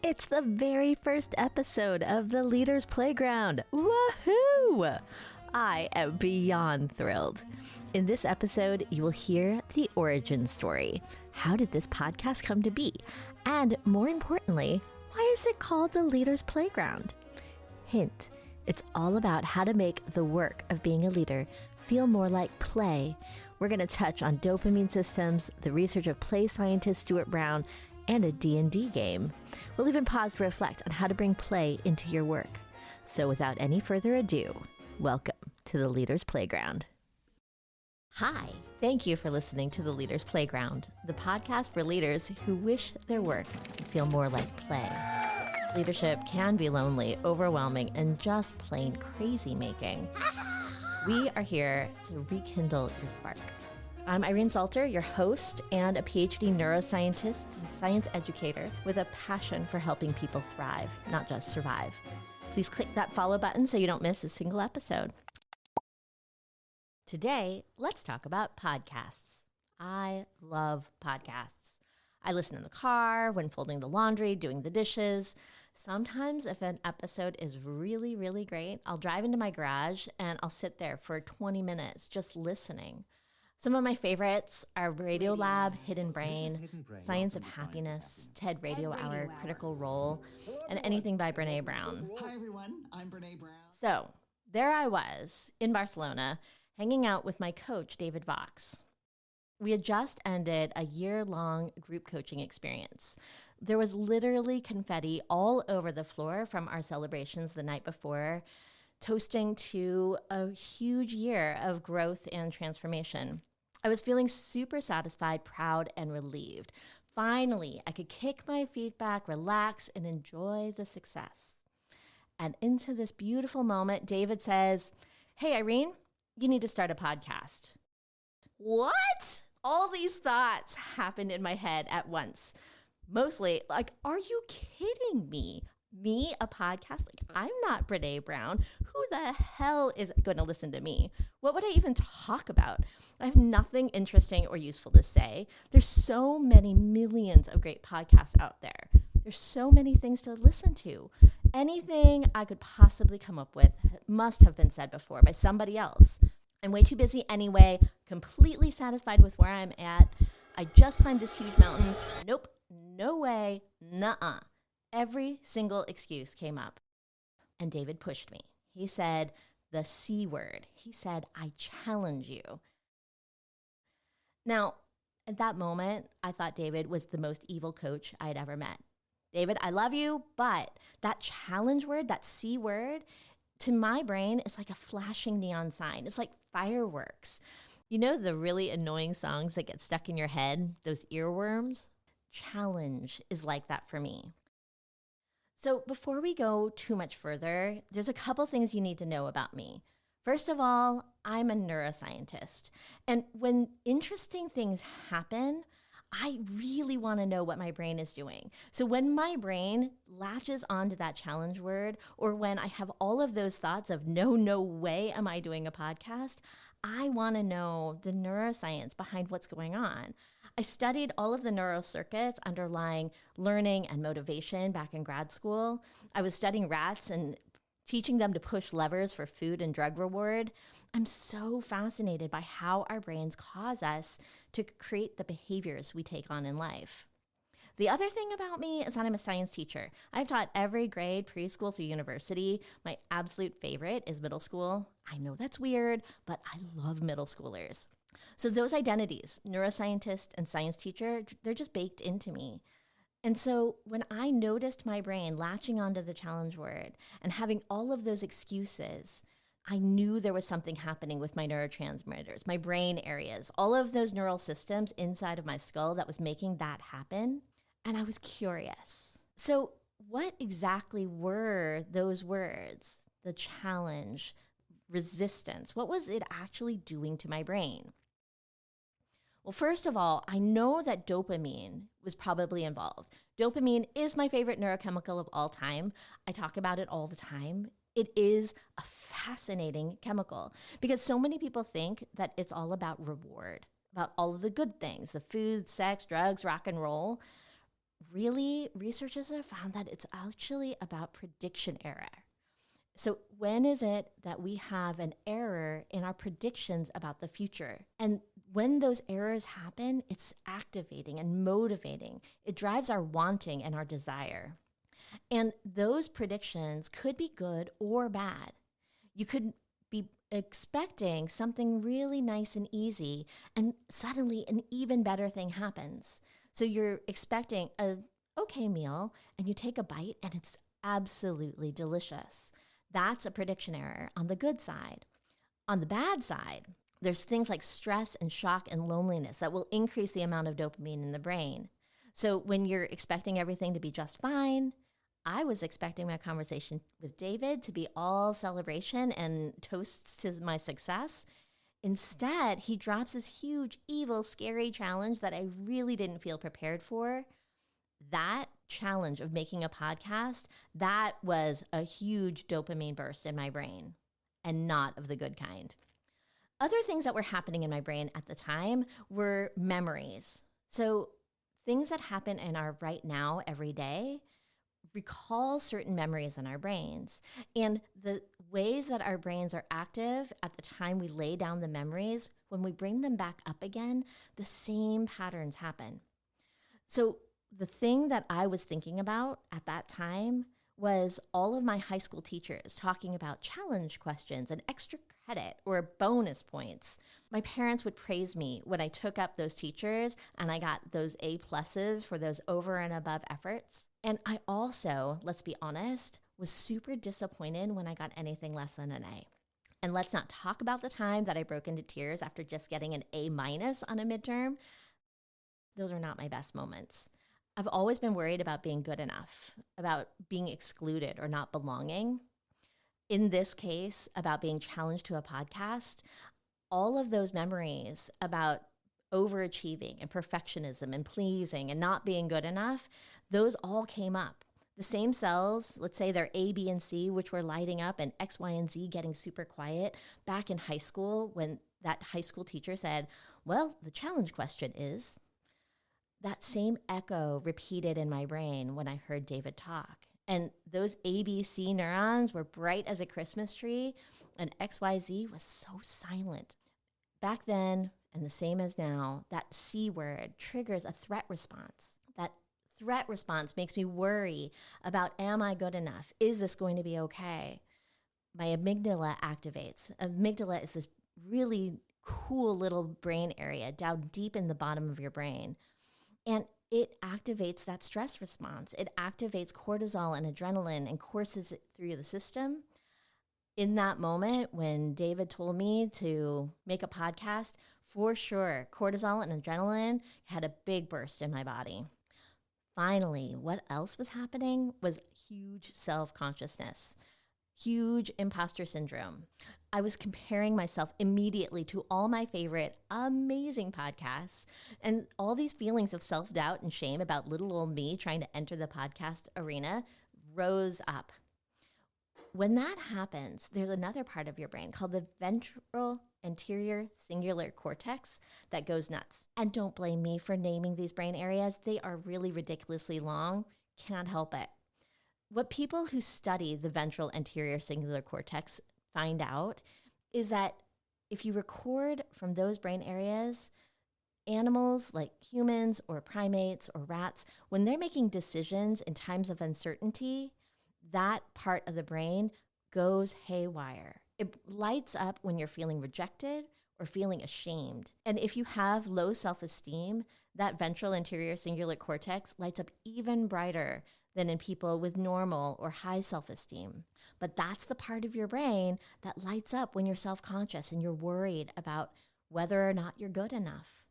It's the very first episode of The Leader's Playground. Woohoo! I am beyond thrilled. In this episode, you will hear the origin story. How did this podcast come to be? And more importantly, why is it called The Leader's Playground? Hint, it's all about how to make the work of being a leader feel more like play. We're going to touch on dopamine systems, the research of play scientist Stuart Brown, and a D&D game. We'll even pause to reflect on how to bring play into your work. So without any further ado, welcome to The Leader's Playground. Hi, thank you for listening to The Leader's Playground, the podcast for leaders who wish their work could feel more like play. Leadership can be lonely, overwhelming, and just plain crazy making. We are here to rekindle your spark. I'm Irene Salter, your host and a PhD neuroscientist and science educator with a passion for helping people thrive, not just survive. Please click that follow button so you don't miss a single episode. Today, let's talk about podcasts. I love podcasts. I listen in the car, when folding the laundry, doing the dishes. Sometimes if an episode is really, really great, I'll drive into my garage and I'll sit there for 20 minutes just listening. Some of my favorites are Radio Lab, Hidden Brain, Science of Happiness, TED Radio Hour, Critical Role, and anything by Brené Brown. Hi everyone, I'm Brené Brown. So there I was in Barcelona, hanging out with my coach, David Vox. We had just ended a year-long group coaching experience. There was literally confetti all over the floor from our celebrations the night before, toasting to a huge year of growth and transformation. I was feeling super satisfied, proud, and relieved. Finally, I could kick my feet back, relax, and enjoy the success. And into this beautiful moment, David says, "Hey, Irene, you need to start a podcast." What? All these thoughts happened in my head at once. Mostly, like, are you kidding me? Me, a podcast? Like, I'm not Brené Brown. Who the hell is going to listen to me? What would I even talk about? I have nothing interesting or useful to say. There's so many millions of great podcasts out there. There's so many things to listen to. Anything I could possibly come up with must have been said before by somebody else. I'm way too busy anyway, completely satisfied with where I'm at. I just climbed this huge mountain. Nope, no way, nuh-uh. Every single excuse came up. And David pushed me. He said the C word. He said, "I challenge you." Now, at that moment, I thought David was the most evil coach I had ever met. David, I love you, but that challenge word, that C word, to my brain is like a flashing neon sign. It's like fireworks. You know the really annoying songs that get stuck in your head, those earworms? Challenge is like that for me. So before we go too much further, there's a couple things you need to know about me. First of all, I'm a neuroscientist. And when interesting things happen, I really want to know what my brain is doing. So when my brain latches onto that challenge word, or when I have all of those thoughts of no way am I doing a podcast, I want to know the neuroscience behind what's going on. I studied all of the neural circuits underlying learning and motivation back in grad school. I was studying rats and teaching them to push levers for food and drug reward. I'm so fascinated by how our brains cause us to create the behaviors we take on in life. The other thing about me is that I'm a science teacher. I've taught every grade, preschool through university. My absolute favorite is middle school. I know that's weird, but I love middle schoolers. So those identities, neuroscientist and science teacher, they're just baked into me. And so when I noticed my brain latching onto the challenge word and having all of those excuses, I knew there was something happening with my neurotransmitters, my brain areas, all of those neural systems inside of my skull that was making that happen. And I was curious. So what exactly were those words? The challenge, resistance. What was it actually doing to my brain? Well, first of all, I know that dopamine was probably involved. Dopamine is my favorite neurochemical of all time. I talk about it all the time. It is a fascinating chemical because so many people think that it's all about reward, about all of the good things, the food, sex, drugs, rock and roll. really, researchers have found that it's actually about prediction error. So when is it that we have an error in our predictions about the future? And when those errors happen, it's activating and motivating. It drives our wanting and our desire. And those predictions could be good or bad. You could be expecting something really nice and easy, and suddenly an even better thing happens. So you're expecting a okay meal, and you take a bite, and it's absolutely delicious. That's a prediction error on the good side. On the bad side, there's things like stress and shock and loneliness that will increase the amount of dopamine in the brain. So when you're expecting everything to be just fine, I was expecting my conversation with David to be all celebration and toasts to my success. Instead, he drops this huge, evil, scary challenge that I really didn't feel prepared for. That challenge of making a podcast, that was a huge dopamine burst in my brain, and not of the good kind. Other things that were happening in my brain at the time were memories. So things that happen in our right now every day recall certain memories in our brains. And the ways that our brains are active at the time we lay down the memories, when we bring them back up again, the same patterns happen. So the thing that I was thinking about at that time was all of my high school teachers talking about challenge questions and extra credit or bonus points. My parents would praise me when I took up those teachers and I got those A+ for those over and above efforts. And I also, let's be honest, was super disappointed when I got anything less than an A. And let's not talk about the time that I broke into tears after just getting an A- on a midterm. Those are not my best moments. I've always been worried about being good enough, about being excluded or not belonging. In this case, about being challenged to a podcast, all of those memories about overachieving and perfectionism and pleasing and not being good enough, those all came up. The same cells, let's say they're A, B, and C, which were lighting up, and X, Y, and Z getting super quiet back in high school when that high school teacher said, well, the challenge question is, that same echo repeated in my brain when I heard David talk. And those ABC neurons were bright as a Christmas tree, and XYZ was so silent. Back then, and the same as now, that C word triggers a threat response. That threat response makes me worry about, am I good enough? Is this going to be okay? My amygdala activates. Amygdala is this really cool little brain area down deep in the bottom of your brain. And it activates that stress response. It activates cortisol and adrenaline and courses it through the system. In that moment, when David told me to make a podcast, for sure, cortisol and adrenaline had a big burst in my body. Finally, what else was happening was huge self-consciousness, huge imposter syndrome. I was comparing myself immediately to all my favorite amazing podcasts, and all these feelings of self-doubt and shame about little old me trying to enter the podcast arena rose up. When that happens, there's another part of your brain called the ventral anterior cingulate cortex that goes nuts. And don't blame me for naming these brain areas. They are really ridiculously long. Can't help it. What people who study the ventral anterior cingulate cortex find out is that if you record from those brain areas, animals like humans or primates or rats, when they're making decisions in times of uncertainty, that part of the brain goes haywire. It lights up when you're feeling rejected or feeling ashamed. And if you have low self-esteem, that ventral anterior cingulate cortex lights up even brighter than in people with normal or high self-esteem. But that's the part of your brain that lights up when you're self-conscious and you're worried about whether or not you're good enough.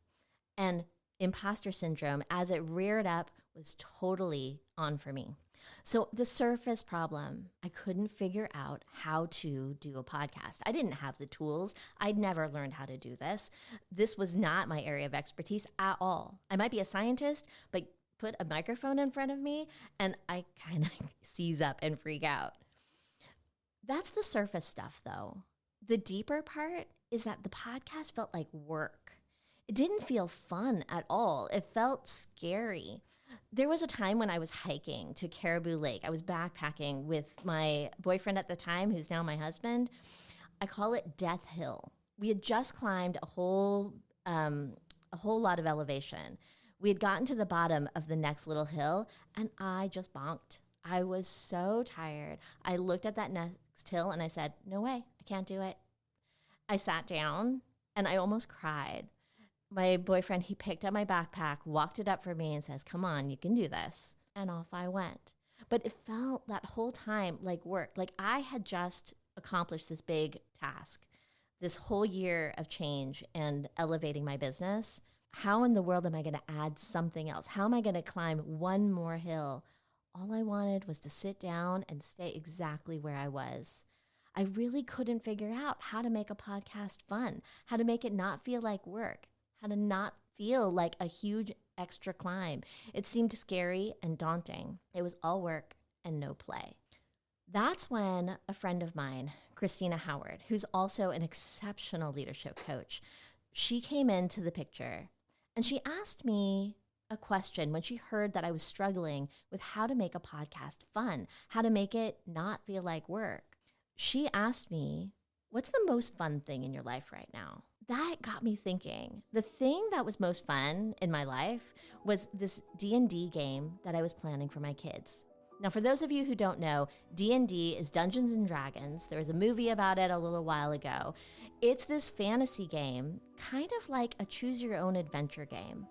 And imposter syndrome, as it reared up, was totally on for me. So the surface problem, I couldn't figure out how to do a podcast. I didn't have the tools. I'd never learned how to do this. This was not my area of expertise at all. I might be a scientist, but put a microphone in front of me and I kind of seize up and freak out. That's the surface stuff though. The deeper part is that the podcast felt like work. It didn't feel fun at all. It felt scary. There was a time when I was hiking to Caribou Lake. I was backpacking with my boyfriend at the time, who's now my husband. I call it Death Hill. We had just climbed a whole lot of elevation. We had gotten to the bottom of the next little hill, and I just bonked. I was so tired. I looked at that next hill, and I said, no way, I can't do it. I sat down, and I almost cried. My boyfriend, he picked up my backpack, walked it up for me and says, come on, you can do this. And off I went. But it felt that whole time like work. Like I had just accomplished this big task, this whole year of change and elevating my business. How in the world am I going to add something else? How am I going to climb one more hill? All I wanted was to sit down and stay exactly where I was. I really couldn't figure out how to make a podcast fun, how to make it not feel like work, how to not feel like a huge extra climb. It seemed scary and daunting. It was all work and no play. That's when a friend of mine, Christina Howard, who's also an exceptional leadership coach, she came into the picture and she asked me a question when she heard that I was struggling with how to make a podcast fun, how to make it not feel like work. She asked me, what's the most fun thing in your life right now? That got me thinking. The thing that was most fun in my life was this D&D game that I was planning for my kids. Now, for those of you who don't know, D&D is Dungeons and Dragons. There was a movie about it a little while ago. It's this fantasy game, kind of like a choose-your-own-adventure game.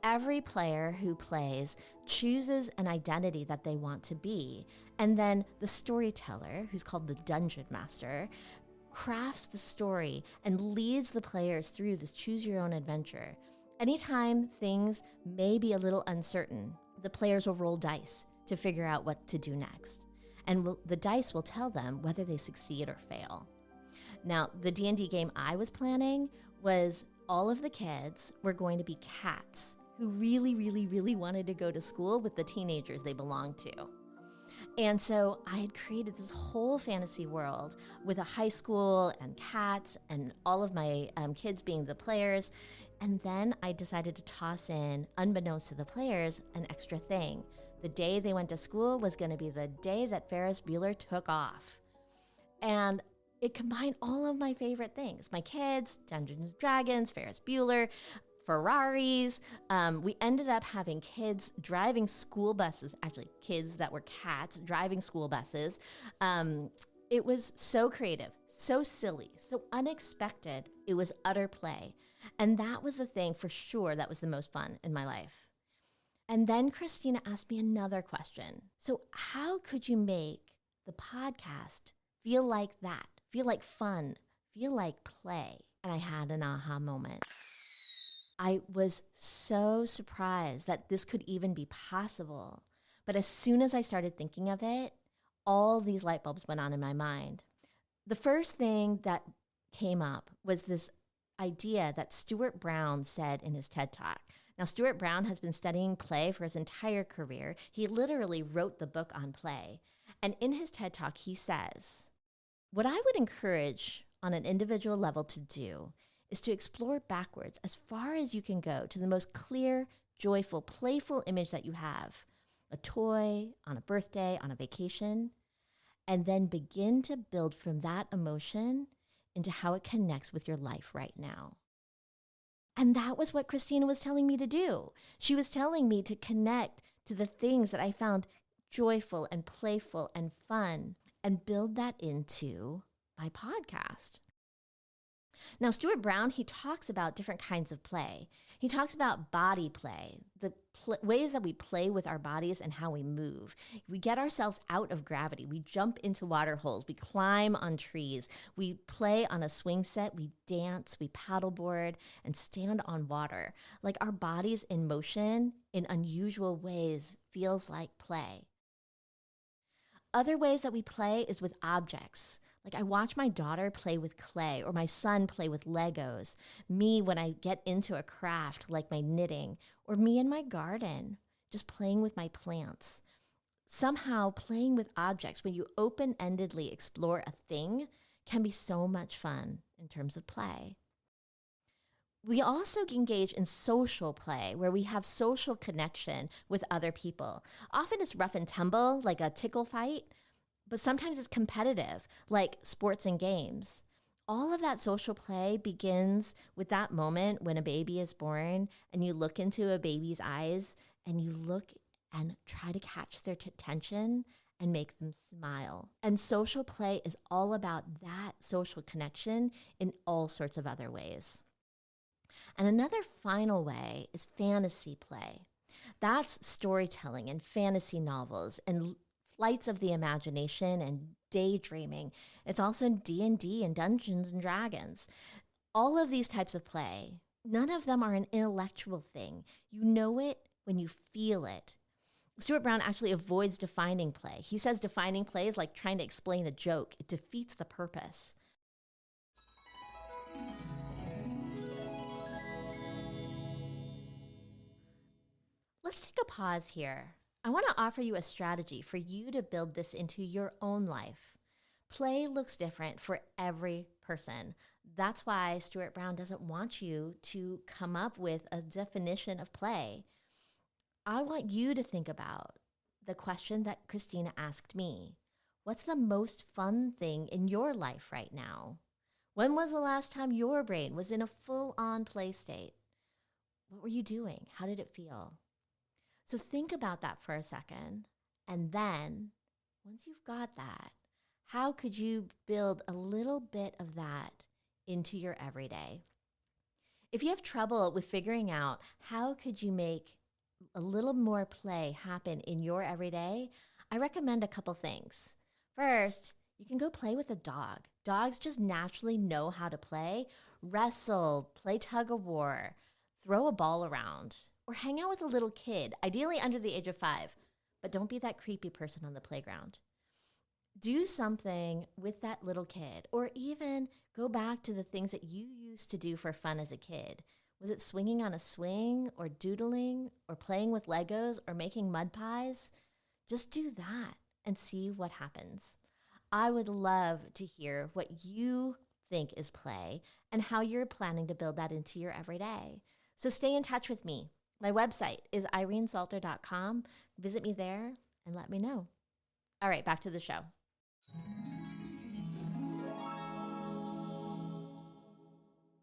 Every player who plays chooses an identity that they want to be, and then the storyteller, who's called the Dungeon Master, crafts the story and leads the players through this choose-your-own-adventure. Anytime things may be a little uncertain, the players will roll dice to figure out what to do next. And the dice will tell them whether they succeed or fail. Now, the D&D game I was planning was all of the kids were going to be cats who really, really, really wanted to go to school with the teenagers they belonged to. And so I had created this whole fantasy world with a high school and cats and all of my kids being the players. And then I decided to toss in, unbeknownst to the players, an extra thing. The day they went to school was going to be the day that Ferris Bueller took off. And it combined all of my favorite things. My kids, Dungeons and Dragons, Ferris Bueller, Ferraris. We ended up having kids driving school buses, actually kids that were cats driving school buses. It was so creative, so silly, so unexpected. It was utter play. And that was the thing for sure that was the most fun in my life. And then Christina asked me another question. So how could you make the podcast feel like that, feel like fun, feel like play? And I had an aha moment. I was so surprised that this could even be possible. But as soon as I started thinking of it, all these light bulbs went on in my mind. The first thing that came up was this idea that Stuart Brown said in his TED Talk. Now, Stuart Brown has been studying play for his entire career. He literally wrote the book on play. And in his TED Talk, he says, what I would encourage on an individual level to do is to explore backwards as far as you can go to the most clear, joyful, playful image that you have, a toy, on a birthday, on a vacation, and then begin to build from that emotion into how it connects with your life right now. And that was what Christina was telling me to do. She was telling me to connect to the things that I found joyful and playful and fun and build that into my podcast. Now, Stuart Brown, he talks about different kinds of play. He talks about body play, the ways that we play with our bodies and how we move. We get ourselves out of gravity. We jump into water holes. We climb on trees. We play on a swing set. We dance. We paddleboard and stand on water. Like our bodies in motion in unusual ways feels like play. Other ways that we play is with objects. Like I watch my daughter play with clay or my son play with Legos. Me when I get into a craft like my knitting, or me in my garden, just playing with my plants. Somehow playing with objects, when you open-endedly explore a thing, can be so much fun in terms of play. We also engage in social play where we have social connection with other people. Often it's rough and tumble, like a tickle fight, but sometimes it's competitive, like sports and games. All of that social play begins with that moment when a baby is born and you look into a baby's eyes and you look and try to catch their attention and make them smile. And social play is all about that social connection in all sorts of other ways. And another final way is fantasy play. That's storytelling and fantasy novels and flights of the imagination and daydreaming. It's also D&D and Dungeons and Dragons. All of these types of play, none of them are an intellectual thing. You know it when you feel it. Stuart Brown actually avoids defining play. He says defining play is like trying to explain a joke. It defeats the purpose. Let's take a pause here. I want to offer you a strategy for you to build this into your own life. Play looks different for every person. That's why Stuart Brown doesn't want you to come up with a definition of play. I want you to think about the question that Christina asked me. What's the most fun thing in your life right now? When was the last time your brain was in a full-on play state? What were you doing? How did it feel? So think about that for a second. And then, once you've got that, how could you build a little bit of that into your everyday? If you have trouble with figuring out how could you make a little more play happen in your everyday, I recommend a couple things. First, you can go play with a dog. Dogs just naturally know how to play. Wrestle, play tug of war, throw a ball around, or hang out with a little kid, ideally under the age of 5, but don't be that creepy person on the playground. Do something with that little kid, or even go back to the things that you used to do for fun as a kid. Was it swinging on a swing, or doodling, or playing with Legos, or making mud pies? Just do that and see what happens. I would love to hear what you think is play and how you're planning to build that into your everyday. So stay in touch with me. My website is irenesalter.com. Visit me there and let me know. All right, back to the show.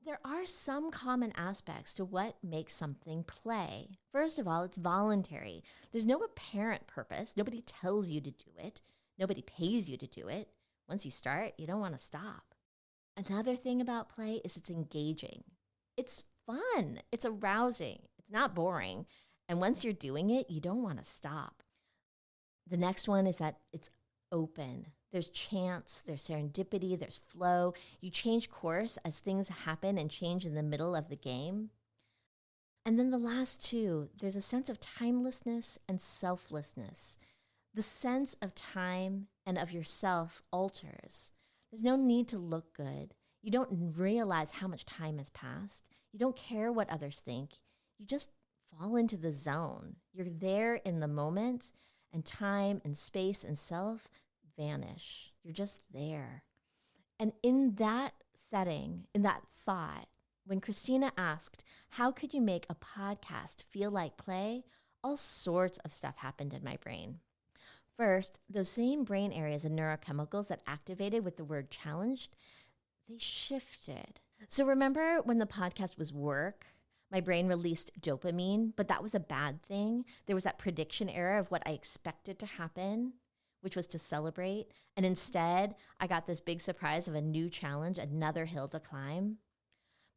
There are some common aspects to what makes something play. First of all, it's voluntary. There's no apparent purpose. Nobody tells you to do it. Nobody pays you to do it. Once you start, you don't want to stop. Another thing about play is it's engaging. It's fun. It's arousing. It's not boring. And once you're doing it, you don't want to stop. The next one is that it's open. There's chance, there's serendipity, there's flow. You change course as things happen and change in the middle of the game. And then the last two, there's a sense of timelessness and selflessness. The sense of time and of yourself alters. There's no need to look good. You don't realize how much time has passed. You don't care what others think. You just fall into the zone. You're there in the moment, and time and space and self vanish. You're just there. And in that setting, in that thought, when Christina asked, how could you make a podcast feel like play? All sorts of stuff happened in my brain. First, those same brain areas and neurochemicals that activated with the word challenged, they shifted. So remember when the podcast was work? My brain released dopamine, but that was a bad thing. There was that prediction error of what I expected to happen, which was to celebrate. And instead, I got this big surprise of a new challenge, another hill to climb.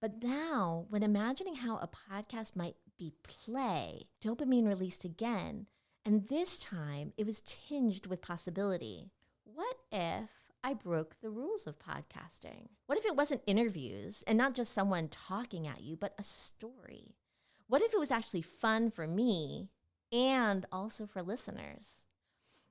But now, when imagining how a podcast might be play, dopamine released again. And this time, it was tinged with possibility. What if I broke the rules of podcasting? What if it wasn't interviews and not just someone talking at you, but a story? What if it was actually fun for me and also for listeners?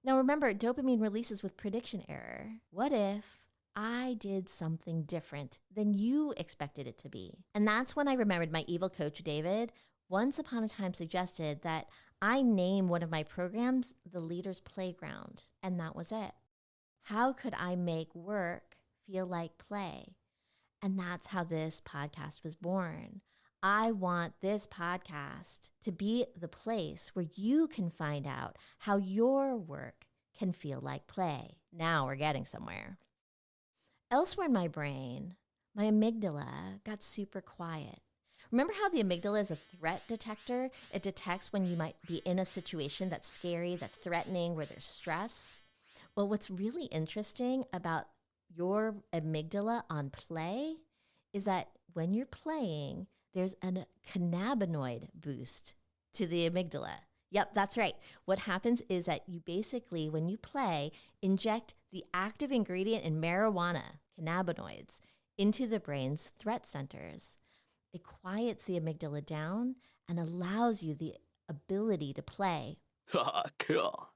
Now remember, dopamine releases with prediction error. What if I did something different than you expected it to be? And that's when I remembered my evil coach, David, once upon a time suggested that I name one of my programs the Leader's Playground, and that was it. How could I make work feel like play? And that's how this podcast was born. I want this podcast to be the place where you can find out how your work can feel like play. Now we're getting somewhere. Elsewhere in my brain, my amygdala got super quiet. Remember how the amygdala is a threat detector? It detects when you might be in a situation that's scary, that's threatening, where there's stress. Well, what's really interesting about your amygdala on play is that when you're playing, there's a cannabinoid boost to the amygdala. Yep, that's right. What happens is that you basically, when you play, inject the active ingredient in marijuana, cannabinoids, into the brain's threat centers. It quiets the amygdala down and allows you the ability to play. Cool.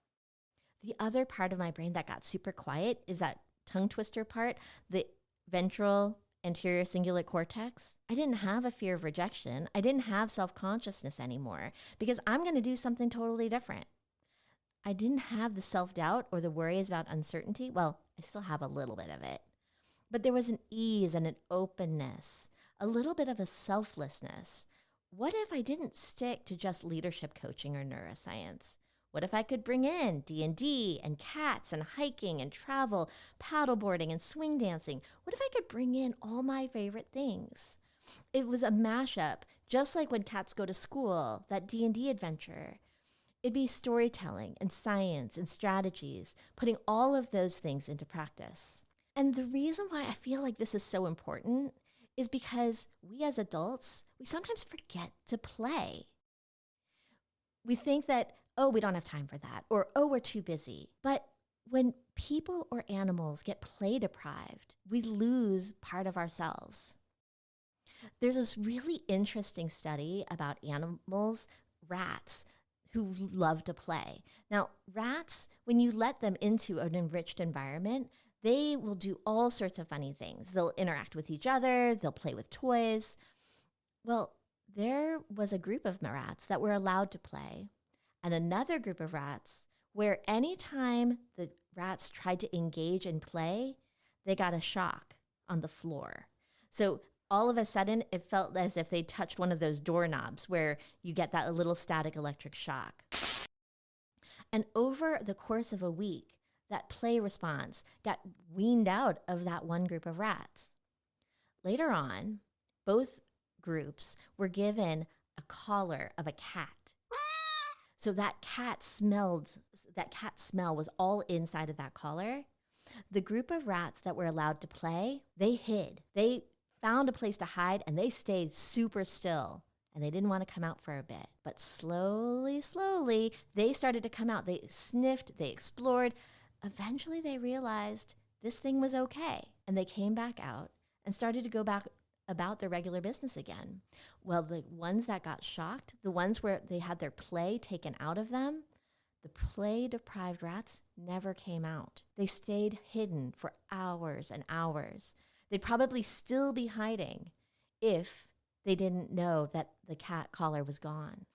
The other part of my brain that got super quiet is that tongue twister part, the ventral anterior cingulate cortex. I didn't have a fear of rejection. I didn't have self-consciousness anymore because I'm going to do something totally different. I didn't have the self-doubt or the worries about uncertainty. Well, I still have a little bit of it. But there was an ease and an openness, a little bit of a selflessness. What if I didn't stick to just leadership coaching or neuroscience? What if I could bring in D&D and cats and hiking and travel, paddleboarding and swing dancing? What if I could bring in all my favorite things? It was a mashup, just like when cats go to school, that D&D adventure. It'd be storytelling and science and strategies, putting all of those things into practice. And the reason why I feel like this is so important is because we as adults, we sometimes forget to play. We think that, oh, we don't have time for that, or, oh, we're too busy. But when people or animals get play deprived, we lose part of ourselves. There's this really interesting study about animals, rats, who love to play. Now, rats, when you let them into an enriched environment, they will do all sorts of funny things. They'll interact with each other, they'll play with toys. Well, there was a group of rats that were allowed to play, and another group of rats where anytime the rats tried to engage in play, they got a shock on the floor. So all of a sudden, it felt as if they touched one of those doorknobs where you get that little static electric shock. And over the course of a week, that play response got weaned out of that one group of rats. Later on, both groups were given a collar of a cat. So that cat smell was all inside of that collar. The group of rats that were allowed to play, they hid. They found a place to hide and they stayed super still. And they didn't want to come out for a bit. But slowly, they started to come out. They sniffed, they explored. Eventually they realized this thing was okay. And they came back out and started to go back about their regular business again. Well, the ones that got shocked, the ones where they had their play taken out of them, the play-deprived rats never came out. They stayed hidden for hours and hours. They'd probably still be hiding if they didn't know that the cat collar was gone.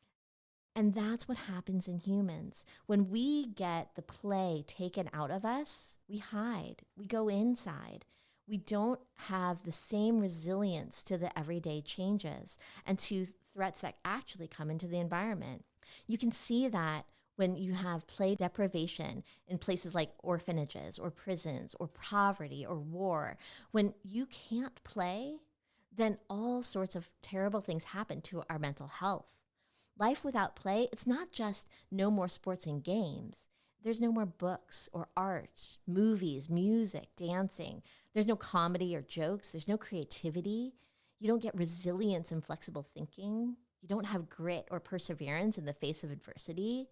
And that's what happens in humans. When we get the play taken out of us, we hide, we go inside. We don't have the same resilience to the everyday changes and to threats that actually come into the environment. You can see that when you have play deprivation in places like orphanages or prisons or poverty or war. When you can't play, then all sorts of terrible things happen to our mental health. Life without play, it's not just no more sports and games. There's no more books or art, movies, music, dancing. There's no comedy or jokes. There's no creativity. You don't get resilience and flexible thinking. You don't have grit or perseverance in the face of adversity.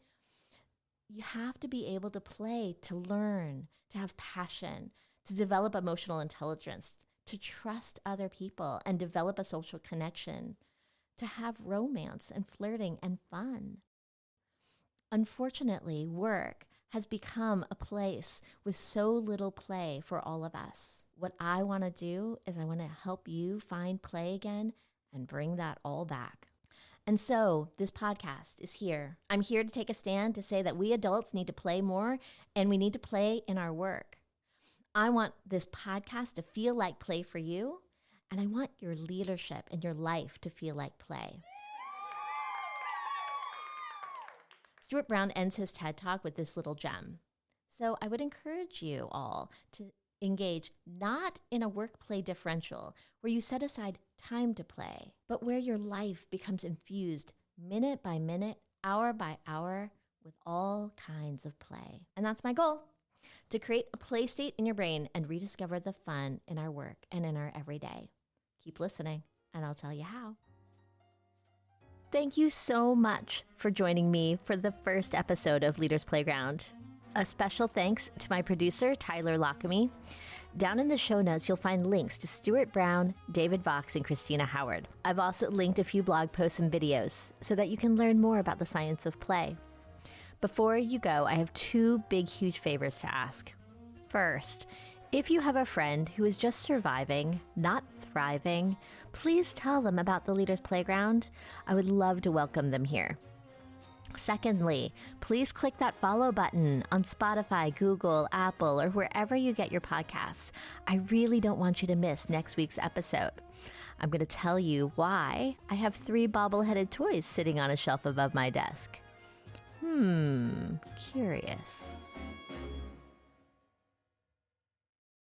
You have to be able to play, to learn, to have passion, to develop emotional intelligence, to trust other people and develop a social connection, to have romance and flirting and fun. Unfortunately, work has become a place with so little play for all of us. What I want to do is I want to help you find play again and bring that all back. And so this podcast is here. I'm here to take a stand to say that we adults need to play more and we need to play in our work. I want this podcast to feel like play for you. And I want your leadership and your life to feel like play. Stuart Brown ends his TED Talk with this little gem. So I would encourage you all to engage not in a work-play differential where you set aside time to play, but where your life becomes infused minute by minute, hour by hour with all kinds of play. And that's my goal, to create a play state in your brain and rediscover the fun in our work and in our everyday. Keep listening, and I'll tell you how. Thank you so much for joining me for the first episode of Leaders Playground. A special thanks to my producer, Tyler Lockamy. Down in the show notes, you'll find links to Stuart Brown, David Vox, and Christina Howard. I've also linked a few blog posts and videos so that you can learn more about the science of play. Before you go, I have two big, huge favors to ask. First, if you have a friend who is just surviving, not thriving, please tell them about the Leaders Playground. I would love to welcome them here. Secondly, please click that follow button on Spotify, Google, Apple, or wherever you get your podcasts. I really don't want you to miss next week's episode. I'm going to tell you why I have 3 bobble-headed toys sitting on a shelf above my desk. Curious.